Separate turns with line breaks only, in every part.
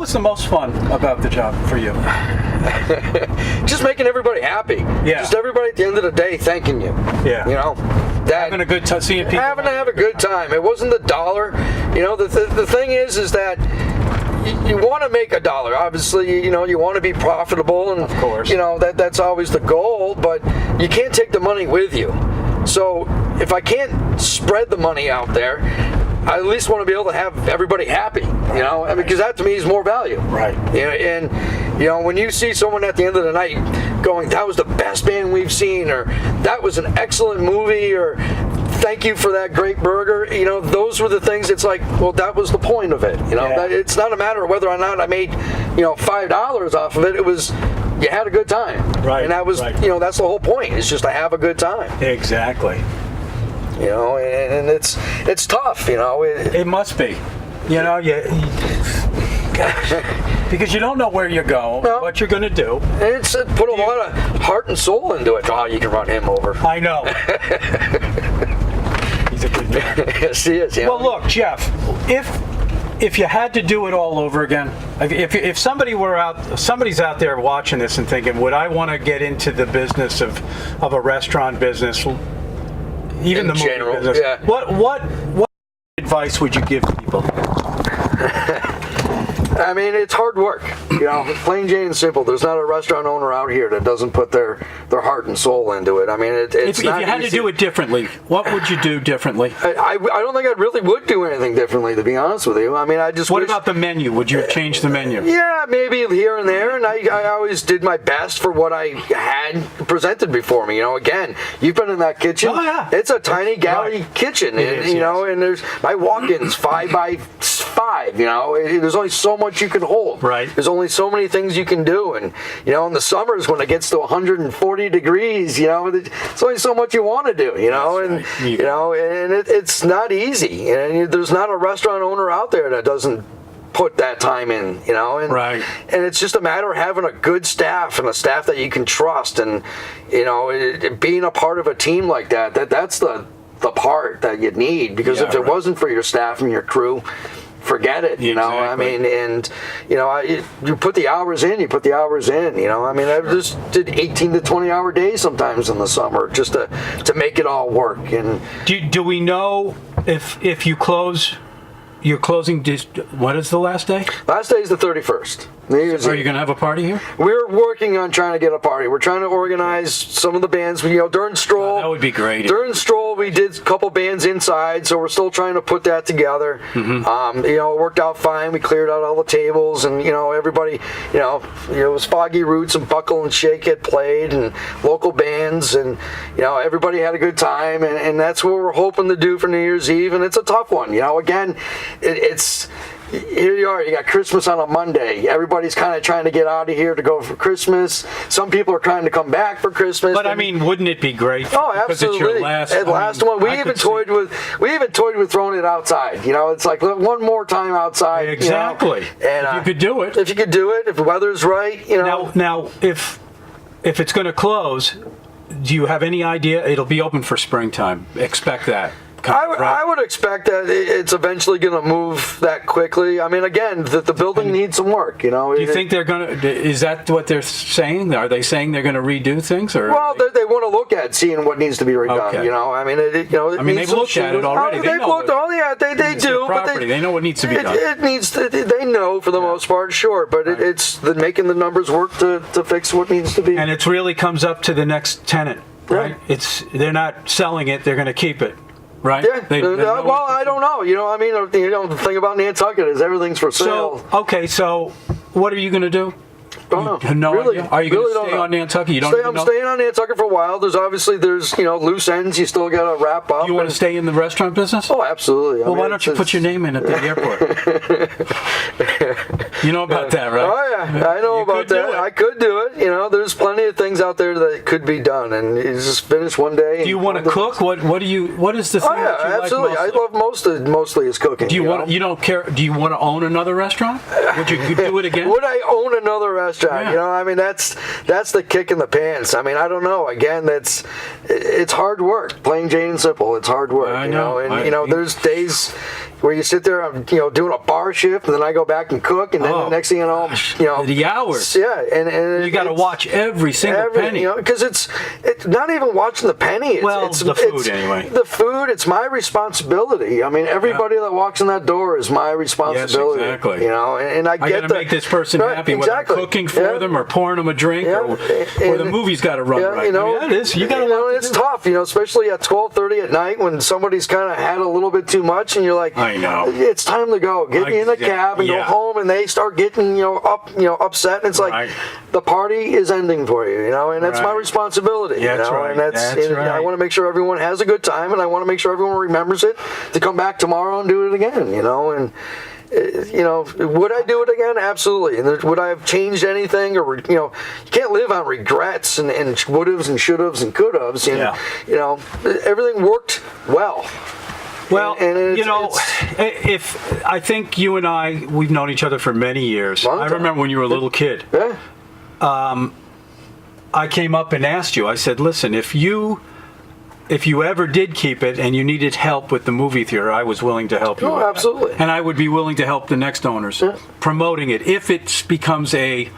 was the most fun about the job for you?
Just making everybody happy.
Yeah.
Just everybody at the end of the day thanking you.
Yeah.
You know, that
Having a good time, seeing people.
having to have a good time. It wasn't the dollar. You know, the thing is that you want to make a dollar. Obviously, you know, you want to be profitable, and
of course,
you know that's always the goal. But you can't take the money with you. So if I can't spread the money out there, I at least want to be able to have everybody happy, you know, because that to me is more value.
Right.
You know, and, you know, when you see someone at the end of the night going, that was the best band we've seen, or that was an excellent movie, or thank you for that great burger, you know, those were the things. It's like, well, that was the point of it. You know, that it's not a matter of whether or not I made, you know, $5 off of it. It was, you had a good time.
Right.
And that was, you know, that's the whole point. It's just to have a good time.
Exactly.
You know, and it's tough, you know.
It must be. You know, gosh, because you don't know where you're going, what you're going to do.
And it's put a lot of heart and soul into it. Oh, you can run him over.
I know. He's a good man.
Yes, he is.
Well, look, Jeff, if you had to do it all over again, if somebody's out there watching this and thinking, would I want to get into the business of a restaurant business? Even the movie business. Yeah. What advice would you give people?
I mean, it's hard work. You know, plain Jane and simple. There's not a restaurant owner out here that doesn't put their heart and soul into it. I mean, it's
if
not
you had
easy.
to do it differently, what would you do differently?
I don't think I really would do anything differently, to be honest with you. I mean, I just
What about the menu? Would you change the menu?
Yeah, maybe here and there, and I always did my best for what I had presented before me. You know, again, you've been in that kitchen.
Oh, yeah.
It's a tiny galley kitchen, and you know, and there's my walk-ins 5 by 5. You know, there's only so much you can hold.
Right.
There's only so many things you can do, and you know, in the summers when it gets to 140 degrees, you know, there's only so much you want to do. You know, and you know, and it's not easy, and there's not a restaurant owner out there that doesn't put that time in, you know, and and it's just a matter of having a good staff and a staff that you can trust, and you know, being a part of a team like that's the part that you need, because if it wasn't for your staff and your crew, forget it, you know. I mean, and you know, you put the hours in, you know. I mean, I just did 18 to 20 hour days sometimes in the summer just to make it all work. And
do we know if you close? You're closing. What is the last day?
Last day is the 31st. Are
you going to have a party here?
We're working on trying to get a party. We're trying to organize some of the bands. You know, during Stroll.
That would be great.
During Stroll, we did a couple bands inside, so we're still trying to put that together. Mm-hmm. You know, it worked out fine. We cleared out all the tables, and you know, everybody. You know, it was Foggy Roots and Buckle and Shake had played, and local bands, and you know, everybody had a good time, and that's what we're hoping to do for New Year's Eve. And it's a tough one. You know, again. It's here you are, you got Christmas on a Monday. Everybody's kind of trying to get out of here to go for Christmas. Some people are trying to come back for Christmas.
But I mean, wouldn't it be great?
Oh, absolutely.
It's your last
one. We even toyed with throwing it outside. You know, it's like one more time outside.
Exactly.
You know? And
if you could do it.
If you could do it, if the weather's right, you know.
Now if it's going to close, do you have any idea? It'll be open for springtime. Expect that.
I would expect that it's eventually going to move that quickly. I mean, again, the building needs some work. You know.
Do you think they're going to? Is that what they're saying? Are they saying they're going to redo things, or?
Well, they want to look at seeing what needs to be redone. Okay. You know, I mean,
they've looked at it already.
They've looked. Oh, yeah, they do.
But they know what needs to be done.
It needs. They know for the most part, sure. But it's making the numbers work to fix what needs to be.
And it really comes up to the next tenant, right? They're not selling it; they're going to keep it. Right?
Yeah. Well, I don't know. You know, I mean, the thing about Nantucket is everything's for sale.
So what are you going to do?
Don't know.
No
really,
idea? Are you going to stay on Nantucket?
I'm staying on Nantucket for a while. There's loose ends you still got to wrap up.
You want to stay in the restaurant business?
Oh, absolutely.
Well, why don't you put your name in at the airport? You know about that, right?
Oh, yeah. I know about that. I could do it. You know, there's plenty of things out there that could be done, and you just finish one day.
Do you want to cook? What is the thing that you
absolutely.
like
I love mostly is cooking.
Do you don't care? Do you want to own another restaurant? Would you do it again?
Would I own another restaurant? Yeah. You know, I mean, that's the kick in the pants. I mean, I don't know. Again, it's hard work. Plain Jane and simple. It's hard work.
I know.
And there's days. where you sit there, I'm doing a bar shift, and then I go back and cook, and then the next thing you know,
the hours.
Yeah, and
you got to watch every single penny.
Because it's not even watching the penny. It's
the food anyway.
The food, it's my responsibility. I mean, everybody that walks in that door is my responsibility.
Yes, exactly.
And I get
got to make this person happy, whether I'm cooking for them or pouring them a drink, or the movie's got to run right. That is, you got to.
It's tough, especially at 12:30 at night when somebody's kind of had a little bit too much, and you're like,
I know,
it's time to go. Get in the cab and go home, and they start getting upset, and it's like the party is ending for you, and that's my responsibility.
Yeah, that's right.
And I want to make sure everyone has a good time, and I want to make sure everyone remembers it to come back tomorrow and do it again. And would I do it again? Absolutely. And would I have changed anything? Or you can't live on regrets and would-haves and should-haves and could-haves. Everything worked well.
Well, if I think you and we've known each other for many years. I remember when you were a little kid.
Yeah.
I came up and asked you. I said, "Listen, if you ever did keep it and you needed help with the movie theater, I was willing to help you.
Oh, absolutely.
And I would be willing to help the next owners promoting it if it becomes a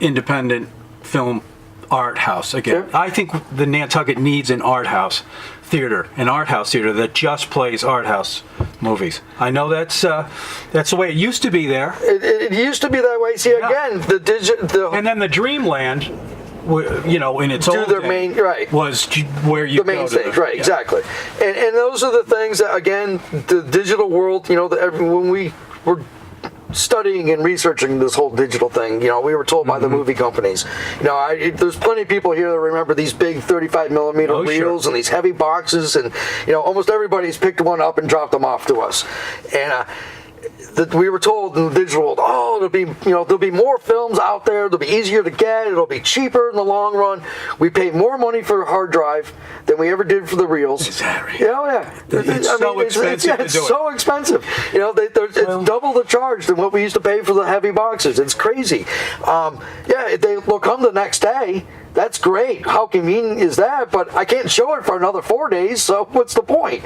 independent film art house again. I think the Nantucket needs an art house theater that just plays art house movies. I know that's the way it used to be there.
It used to be that way. See, again,
and then the Dreamland, in its old day, was where you
the main stage, right? Exactly. And those are the things that, again, the digital world. When we were studying and researching this whole digital thing, we were told by the movie companies. There's plenty of people here that remember these big 35 millimeter reels and these heavy boxes, and almost everybody's picked one up and dropped them off to us, and. That we were told in the digital world, there'll be more films out there. They'll be easier to get. It'll be cheaper in the long run. We pay more money for a hard drive than we ever did for the reels.
Exactly.
It's
so expensive.
It's so expensive. It's double the charge than what we used to pay for the heavy boxes. It's crazy. They'll come the next day. That's great. How convenient is that? But I can't show it for another 4 days, so what's the point?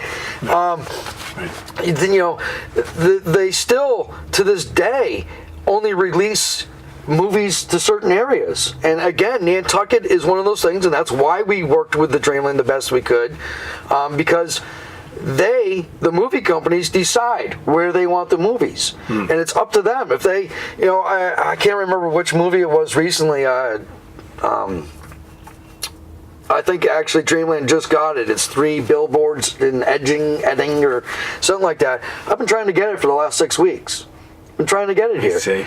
They still, to this day, only release movies to certain areas. And again, Nantucket is one of those things, and that's why we worked with the Dreamland the best we could, because the movie companies, decide where they want the movies. And it's up to them. If they, I can't remember which movie it was recently, I think actually Dreamland just got it. It's 3 billboards in Edding or something like that. I've been trying to get it for the last 6 weeks. Been trying to get it here.
I see.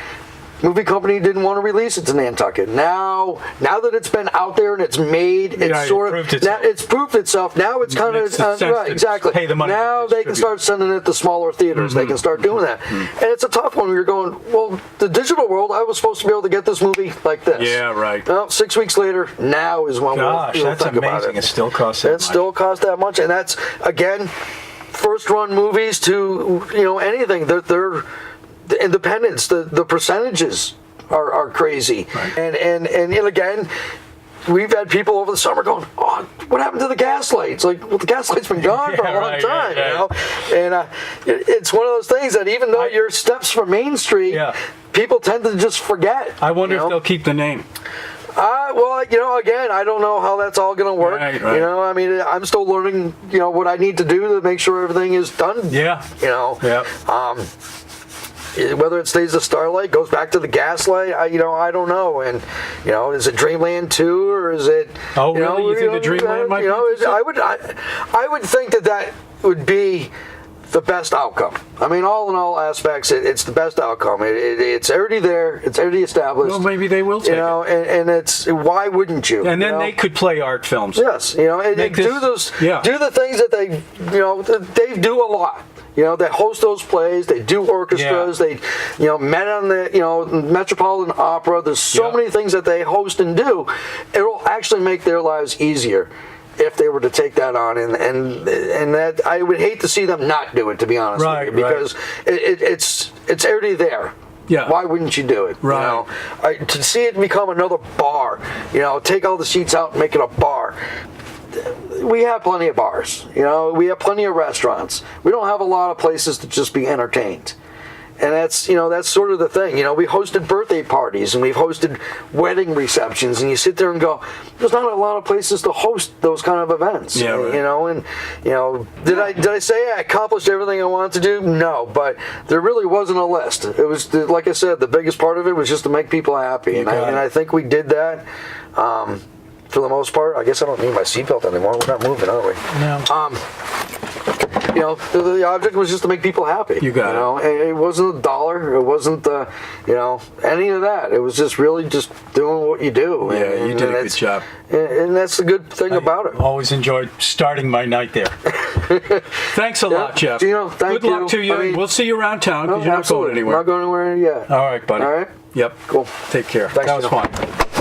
Movie company didn't want to release it to Nantucket. Now that it's been out there and it's made, it's proved itself. Now it's kind of right, exactly.
Pay the money
now they can start sending it to smaller theaters. They can start doing that, and it's a tough one. You're going, well, the digital world. I was supposed to be able to get this movie like this.
Yeah, right.
Well, 6 weeks later, now is when we'll
that's
think about
amazing.
it.
It still costs that much.
It still costs that much, and that's again, first run movies to anything. They're the independents, the percentages are crazy, right. and again, we've had people over the summer going, "Oh, what happened to the Gaslight?" It's like, well, the Gaslight's been gone for a long time, And it's one of those things that even though you're steps from Main Street, people tend to just forget.
I wonder if they'll keep the name.
Well, again, I don't know how that's all going to work.
Right.
I mean, I'm still learning, what I need to do to make sure everything is done.
Yeah.
Whether it stays the Starlight, goes back to the Gaslight, I don't know. And is it Dreamland 2 or is it?
Oh, really? You think the Dreamland might be?
I would think that would be the best outcome. I mean, all in all aspects, it's the best outcome. It's already there. It's already established.
Well, maybe they will take it.
And it's why wouldn't you?
And then they could play art films.
Yes, and do the things that they do a lot. They host those plays. They do orchestras. They, met on the, Metropolitan Opera. There's so many things that they host and do. It will actually make their lives easier if they were to take that on. And that I would hate to see them not do it, to be honest with you, because it's already there.
Yeah.
Why wouldn't you do it?
Right.
To see it become another bar, take all the seats out and make it a bar. we have plenty of bars. You know, we have plenty of restaurants. We don't have a lot of places to just be entertained. And that's, you know, that's sort of the thing. You know, we hosted birthday parties and we've hosted wedding receptions, and you sit there and go, there's not a lot of places to host those kind of events.
Yeah, right.
You know, and you know, did I say I accomplished everything I wanted to do? No, but there really wasn't a list. It was, like I said, the biggest part of it was just to make people happy, and I think we did that. For the most part. I guess I don't need my seatbelt anymore. We're not moving, are we?
No.
You know, the object was just to make people happy.
You got it.
know, it wasn't a dollar. It wasn't you know, any of that. It was just really just doing what you do.
Yeah,
and,
you did a good job.
And that's the good thing about it.
Always enjoyed starting my night there. Thanks a lot, Jeff.
Gino, thank
good luck to you.
I mean,
we'll see you around town because you're not going
absolutely.
anywhere.
I'm not going anywhere yet.
All right, buddy.
All right.
Yep.
Cool.
Take care.
Thanks,
that was
Gino.
fun.